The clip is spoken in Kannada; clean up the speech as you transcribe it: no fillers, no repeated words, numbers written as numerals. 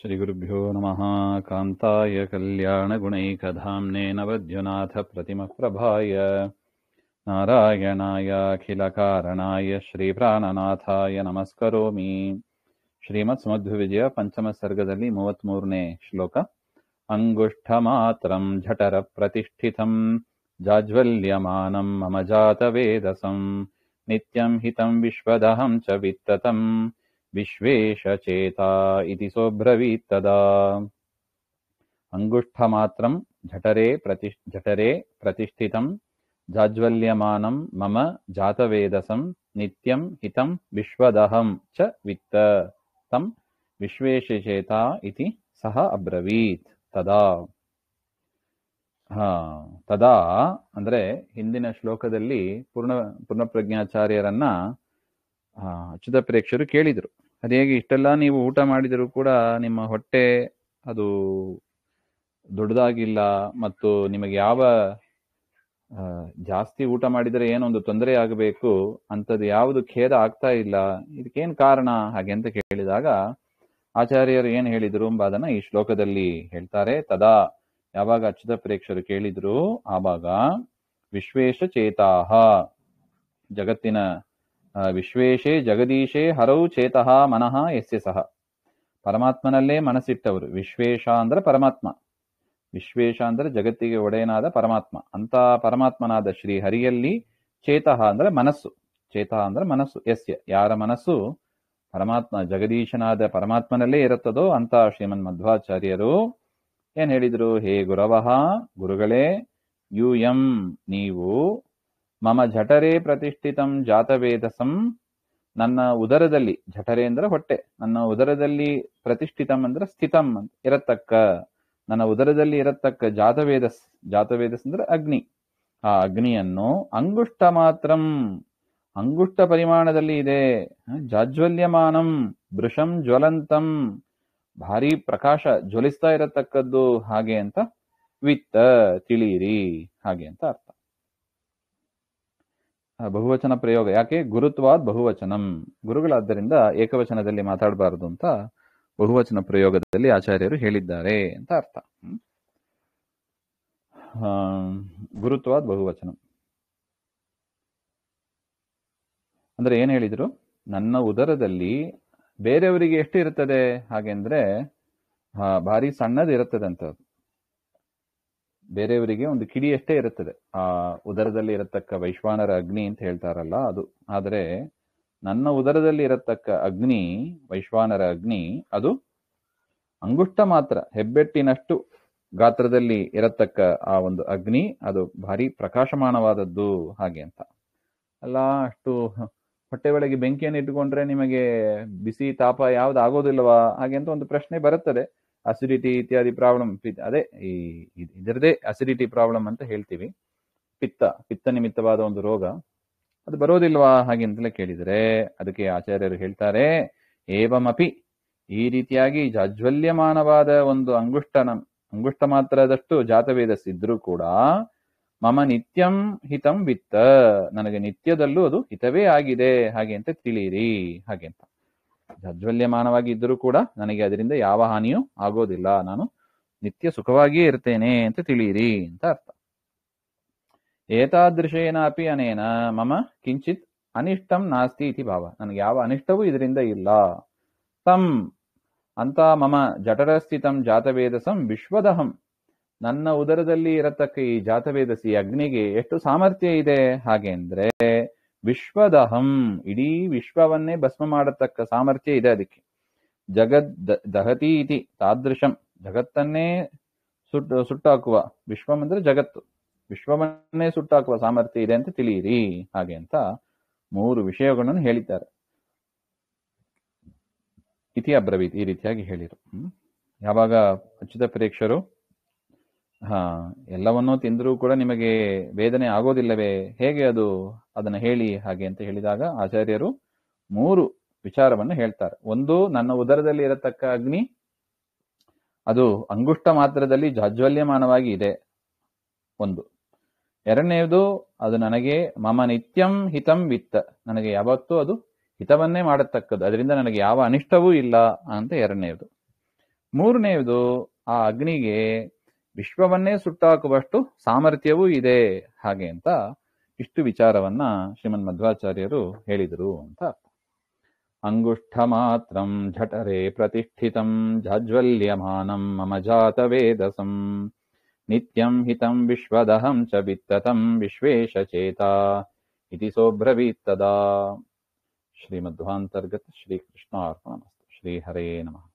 ಶ್ರೀಗುರುಭ್ಯೋ ನಮಃ. ಕಾಂತಾಯ ಕಲ್ಯಾಣಗುಣೈಕಧಾಮ್ನೇ ನವದ್ಯುನಾಥಪ್ರತಿಮಪ್ರಭಾಯ ನಾರಾಯಣಾಯ ಅಖಿಲಕಾರಣಾಯ ಶ್ರೀಪ್ರಾಣನಾಥಾಯ ನಮಸ್ಕರೋಮಿ. ಶ್ರೀಮತ್ ಸುಮಧ್ವವಿಜಯ ಪಂಚಮ ಸರ್ಗದಲ್ಲಿ 33ನೇ ಶ್ಲೋಕ. ಅಂಗುಷ್ಠಮಾತ್ರಂ ಝಠರ ಪ್ರತಿಷ್ಠಿತಂ ಜಾಜ್ವಲ್ಯಮಾನಂ ಮಮ ಜಾತವೇದಸಂ ನಿತ್ಯಂ ಹಿತಂ ವಿಶ್ವದಹಂ ಚ ವಿತ್ತತಂ ವಿಶ್ವೇಶಚೇತಾ ಇತಿ ಸೋಬ್ರವೀತ್ತದಾ. ಅಂಗುಷ್ಠಮಾತ್ರಂ ಝಠರೆ ಪ್ರತಿಷ್ಠಿತಂ ಜಾಜ್ವಲ್ಯಮಾನಂ ಮಮ ಜಾತವೇದಸಂ ನಿತ್ಯಂ ಹಿತಂ ವಿಶ್ವದಹಂ ಚ ವಿತ್ತತಂ ವಿಶ್ವೇಶಚೇತಾ ಇತಿ ಸಹ ಅಬ್ರವೀತ್. ತದಾ ತದಾ ಅಂದ್ರೆ ಹಿಂದಿನ ಶ್ಲೋಕದಲ್ಲಿ ಪೂರ್ಣಪ್ರಜ್ಞಾಚಾರ್ಯರನ್ನ ಅಚ್ಯುತ ಪ್ರೇಕ್ಷರು ಕೇಳಿದರು, ಅದೇಗೆ ಇಷ್ಟೆಲ್ಲ ನೀವು ಊಟ ಮಾಡಿದರೂ ಕೂಡ ನಿಮ್ಮ ಹೊಟ್ಟೆ ಅದು ದೊಡ್ಡದಾಗಿಲ್ಲ, ಮತ್ತು ನಿಮಗೆ ಯಾವ ಜಾಸ್ತಿ ಊಟ ಮಾಡಿದರೆ ಏನೊಂದು ತೊಂದರೆ ಆಗಬೇಕು ಅಂಥದ್ದು ಯಾವುದು ಖೇದ ಆಗ್ತಾ ಇಲ್ಲ, ಇದಕ್ಕೇನು ಕಾರಣ ಹಾಗೆ ಅಂತ ಕೇಳಿದಾಗ ಆಚಾರ್ಯರು ಏನು ಹೇಳಿದರು ಎಂಬುದನ್ನು ಈ ಶ್ಲೋಕದಲ್ಲಿ ಹೇಳ್ತಾರೆ. ತದಾ ಯಾವಾಗ ಅಚ್ಯುತ ಪ್ರೇಕ್ಷರು ಕೇಳಿದ್ರು ಆವಾಗ ವಿಶ್ವೇಶ ಚೇತಾಹ, ಜಗತ್ತಿನ ವಿಶ್ವೇಶೇ ಜಗದೀಶೇ ಹರೌ ಚೇತಃ ಮನಃ ಯಸ್ಯ ಸಹ, ಪರಮಾತ್ಮನಲ್ಲೇ ಮನಸ್ಸಿಟ್ಟವರು. ವಿಶ್ವೇಶ ಅಂದ್ರೆ ಪರಮಾತ್ಮ, ವಿಶ್ವೇಶ ಅಂದ್ರೆ ಜಗತ್ತಿಗೆ ಒಡೆಯನಾದ ಪರಮಾತ್ಮ. ಅಂತ ಪರಮಾತ್ಮನಾದ ಶ್ರೀ ಹರಿಯಲ್ಲಿ ಚೇತಃ ಅಂದ್ರೆ ಮನಸ್ಸು, ಚೇತಃ ಅಂದ್ರೆ ಮನಸ್ಸು, ಯಸ್ಯ ಯಾರ ಮನಸ್ಸು ಪರಮಾತ್ಮ ಜಗದೀಶನಾದ ಪರಮಾತ್ಮನಲ್ಲೇ ಇರುತ್ತದೋ ಅಂತ ಶ್ರೀಮನ್ ಮಧ್ವಾಚಾರ್ಯರು ಏನ್ ಹೇಳಿದ್ರು, ಹೇ ಗುರವಃ ಗುರುಗಳೇ, ಯೂಯಂ ನೀವು ಮಮ ಝಠರೆ ಪ್ರತಿಷ್ಠಿತಂ ಜಾತವೇದಸಂ, ನನ್ನ ಉದರದಲ್ಲಿ, ಝಠರೆ ಅಂದ್ರೆ ಹೊಟ್ಟೆ, ನನ್ನ ಉದರದಲ್ಲಿ ಪ್ರತಿಷ್ಠಿತಂ ಅಂದ್ರೆ ಸ್ಥಿತಂ ಇರತಕ್ಕ, ನನ್ನ ಉದರದಲ್ಲಿ ಇರತಕ್ಕ ಜಾತವೇದಸ್, ಜಾತವೇದಸ್ ಅಂದ್ರೆ ಅಗ್ನಿ, ಆ ಅಗ್ನಿಯನ್ನು ಅಂಗುಷ್ಟ ಮಾತ್ರಂ, ಅಂಗುಷ್ಟ ಪರಿಮಾಣದಲ್ಲಿ ಇದೆ, ಜಾಜ್ವಲ್ಯಮಾನಂ ಭೃಶಂ ಜ್ವಲಂತಂ, ಭಾರಿ ಪ್ರಕಾಶ ಜ್ವಲಿಸ್ತಾ ಇರತಕ್ಕದ್ದು ಹಾಗೆ ಅಂತ, ವಿತ್ತ ತಿಳಿಯಿರಿ ಹಾಗೆ ಅಂತ ಅರ್ಥ. ಬಹುವಚನ ಪ್ರಯೋಗ ಯಾಕೆ, ಗುರುತ್ವಾದ್ ಬಹುವಚನಂ, ಗುರುಗಳಾದ್ದರಿಂದ ಏಕವಚನದಲ್ಲಿ ಮಾತಾಡಬಾರದು ಅಂತ ಬಹುವಚನ ಪ್ರಯೋಗದಲ್ಲಿ ಆಚಾರ್ಯರು ಹೇಳಿದ್ದಾರೆ ಅಂತ ಅರ್ಥ. ಗುರುತ್ವಾದ್ ಬಹುವಚನಂ ಅಂದ್ರೆ ಏನ್ ಹೇಳಿದ್ರು, ನನ್ನ ಉದರದಲ್ಲಿ ಬೇರೆಯವರಿಗೆ ಎಷ್ಟು ಇರ್ತದೆ ಹಾಗೆಂದ್ರೆ ಭಾರಿ ಸಣ್ಣದು ಇರುತ್ತದೆ ಅಂತ, ಬೇರೆಯವರಿಗೆ ಒಂದು ಕಿಡಿ ಅಷ್ಟೇ ಇರುತ್ತದೆ ಆ ಉದರದಲ್ಲಿ ಇರತಕ್ಕ ವೈಶ್ವಾನರ ಅಗ್ನಿ ಅಂತ ಹೇಳ್ತಾರಲ್ಲ ಅದು. ಆದರೆ ನನ್ನ ಉದರದಲ್ಲಿ ಇರತಕ್ಕ ಅಗ್ನಿ, ವೈಶ್ವಾನರ ಅಗ್ನಿ, ಅದು ಅಂಗುಷ್ಟ ಮಾತ್ರ, ಹೆಬ್ಬೆಟ್ಟಿನಷ್ಟು ಗಾತ್ರದಲ್ಲಿ ಇರತಕ್ಕ ಆ ಒಂದು ಅಗ್ನಿ, ಅದು ಭಾರಿ ಪ್ರಕಾಶಮಾನವಾದದ್ದು ಹಾಗೆ ಅಂತ. ಅಲ್ಲ, ಅಷ್ಟು ಹೊಟ್ಟೆ ಒಳಗೆ ಬೆಂಕಿಯನ್ನು ಇಟ್ಟುಕೊಂಡ್ರೆ ನಿಮಗೆ ಬಿಸಿ ತಾಪ ಯಾವ್ದು ಆಗೋದಿಲ್ವಾ ಹಾಗೆ ಅಂತ ಒಂದು ಪ್ರಶ್ನೆ ಬರುತ್ತದೆ. ಅಸಿಡಿಟಿ ಇತ್ಯಾದಿ ಪ್ರಾಬ್ಲಮ್, ಅದೇ ಇದರದೇ ಅಸಿಡಿಟಿ ಪ್ರಾಬ್ಲಮ್ ಅಂತ ಹೇಳ್ತೀವಿ, ಪಿತ್ತ ನಿಮಿತ್ತವಾದ ಒಂದು ರೋಗ, ಅದು ಬರೋದಿಲ್ವಾ ಹಾಗೆ ಅಂತಲೇ ಕೇಳಿದರೆ ಅದಕ್ಕೆ ಆಚಾರ್ಯರು ಹೇಳ್ತಾರೆ, ಏವಮಪಿ, ಈ ರೀತಿಯಾಗಿ ಜಾಜ್ವಲ್ಯಮಾನವಾದ ಒಂದು ಅಂಗುಷ್ಟ ಮಾತ್ರದಷ್ಟು ಜಾತವೇದಸ್ಸಿದ್ರೂ ಕೂಡ ಮಮ ನಿತ್ಯಂ ಹಿತಂ ವಿತ್ತ, ನನಗೆ ನಿತ್ಯದಲ್ಲೂ ಅದು ಹಿತವೇ ಆಗಿದೆ ಹಾಗೆ ಅಂತ ತಿಳಿಯಿರಿ ಹಾಗೆ ಅಂತ. ಜಾಜ್ವಲ್ಯಮಾನವಾಗಿ ಇದ್ದರೂ ಕೂಡ ನನಗೆ ಅದರಿಂದ ಯಾವ ಹಾನಿಯೂ ಆಗೋದಿಲ್ಲ, ನಾನು ನಿತ್ಯ ಸುಖವಾಗಿಯೇ ಇರ್ತೇನೆ ಅಂತ ತಿಳಿಯಿರಿ ಅಂತ ಅರ್ಥ. ಏತಾದೃಶೇನ ಅಪಿ ಅನೇನ ಮಮ ಕಿಂಚಿತ್ ಅನಿಷ್ಟಂ ನಾಸ್ತಿ ಇತಿ ಭಾವ, ನನಗೆ ಯಾವ ಅನಿಷ್ಟವೂ ಇದರಿಂದ ಇಲ್ಲ. ತಂ ಅಂತ ಮಮ ಜಠರಸ್ಥಿತಂ ಜಾತವೇದಸಂ ವಿಶ್ವದಹಂ, ನನ್ನ ಉದರದಲ್ಲಿ ಇರತಕ್ಕ ಈ ಜಾತವೇದಸಿ ಅಗ್ನಿಗೆ ಎಷ್ಟು ಸಾಮರ್ಥ್ಯ ಇದೆ ಹಾಗೆ ಅಂದ್ರೆ, ವಿಶ್ವದಹಂ, ಇಡೀ ವಿಶ್ವವನ್ನೇ ಭಸ್ಮ ಮಾಡತಕ್ಕ ಸಾಮರ್ಥ್ಯ ಇದೆ ಅದಕ್ಕೆ. ಜಗದ್ ದಹತಿ ಇತಿ ತಾದೃಶಂ, ಜಗತ್ತನ್ನೇ ಸುಟ್ಟಾಕುವ, ವಿಶ್ವಂ ಅಂದ್ರೆ ಜಗತ್ತು, ವಿಶ್ವವನ್ನೇ ಸುಟ್ಟಾಕುವ ಸಾಮರ್ಥ್ಯ ಇದೆ ಅಂತ ತಿಳಿಯಿರಿ ಹಾಗೆ ಅಂತ 3 ವಿಷಯಗಳನ್ನು ಹೇಳಿದ್ದಾರೆ. ಇತಿ ಅಬ್ರವೀತ್, ಈ ರೀತಿಯಾಗಿ ಹೇಳಿರು. ಯಾವಾಗ ಅಚ್ಯುತ ಪ್ರೇಕ್ಷರು ಎಲ್ಲವನ್ನೂ ತಿಂದರೂ ಕೂಡ ನಿಮಗೆ ವೇದನೆ ಆಗೋದಿಲ್ಲವೇ, ಹೇಗೆ ಅದು, ಅದನ್ನು ಹೇಳಿ ಹಾಗೆ ಅಂತ ಹೇಳಿದಾಗ ಆಚಾರ್ಯರು 3 ವಿಚಾರವನ್ನು ಹೇಳ್ತಾರೆ. ಒಂದು, ನನ್ನ ಉದರದಲ್ಲಿ ಇರತಕ್ಕ ಅಗ್ನಿ ಅದು ಅಂಗುಷ್ಟ ಮಾತ್ರದಲ್ಲಿ ಜಾಜ್ವಲ್ಯಮಾನವಾಗಿ ಇದೆ ಒಂದು. ಎರಡನೆಯದು, ಅದು ನನಗೆ ಮಮ ನಿತ್ಯಂ ಹಿತಂ ವಿತ್ತ, ನನಗೆ ಯಾವತ್ತೂ ಅದು ಹಿತವನ್ನೇ ಮಾಡತಕ್ಕದ್ದು, ಅದರಿಂದ ನನಗೆ ಯಾವ ಅನಿಷ್ಟವೂ ಇಲ್ಲ ಅಂತ ಎರಡನೆಯದು. ಮೂರನೆಯದು, ಆ ಅಗ್ನಿಗೆ ವಿಶ್ವವನ್ನೇ ಸುಟ್ಟಾಕುವಷ್ಟು ಸಾಮರ್ಥ್ಯವೂ ಇದೆ ಹಾಗೆ ಅಂತ ಇಷ್ಟು ವಿಚಾರವನ್ನ ಶ್ರೀಮನ್ ಮಧ್ವಾಚಾರ್ಯರು ಹೇಳಿದರು ಅಂತ ಅರ್ಥ. ಅಂಗುಷ್ಠ ಮಾತ್ರಂ ಝಠರೆ ಪ್ರತಿಷ್ಠಿತಂ ಜಾಜ್ವಲ್ಯಮಾನಂ ಮಮ ಜಾತ ವೇದಸಂ ನಿತ್ಯಂ ಹಿತಂ ವಿಶ್ವದಹಂ ಚ ವಿತ್ತತಂ ವಿಶ್ವೇಶ ಚೇತಾ ಇತಿ ಸೋಬ್ರವೀತ್ ತದಾ. ಶ್ರೀಮಧ್ವಾಂತರ್ಗತ ಶ್ರೀಕೃಷ್ಣಾರ್ಪಣಮಸ್ತು. ಶ್ರೀ ಹರೇ ನಮಃ.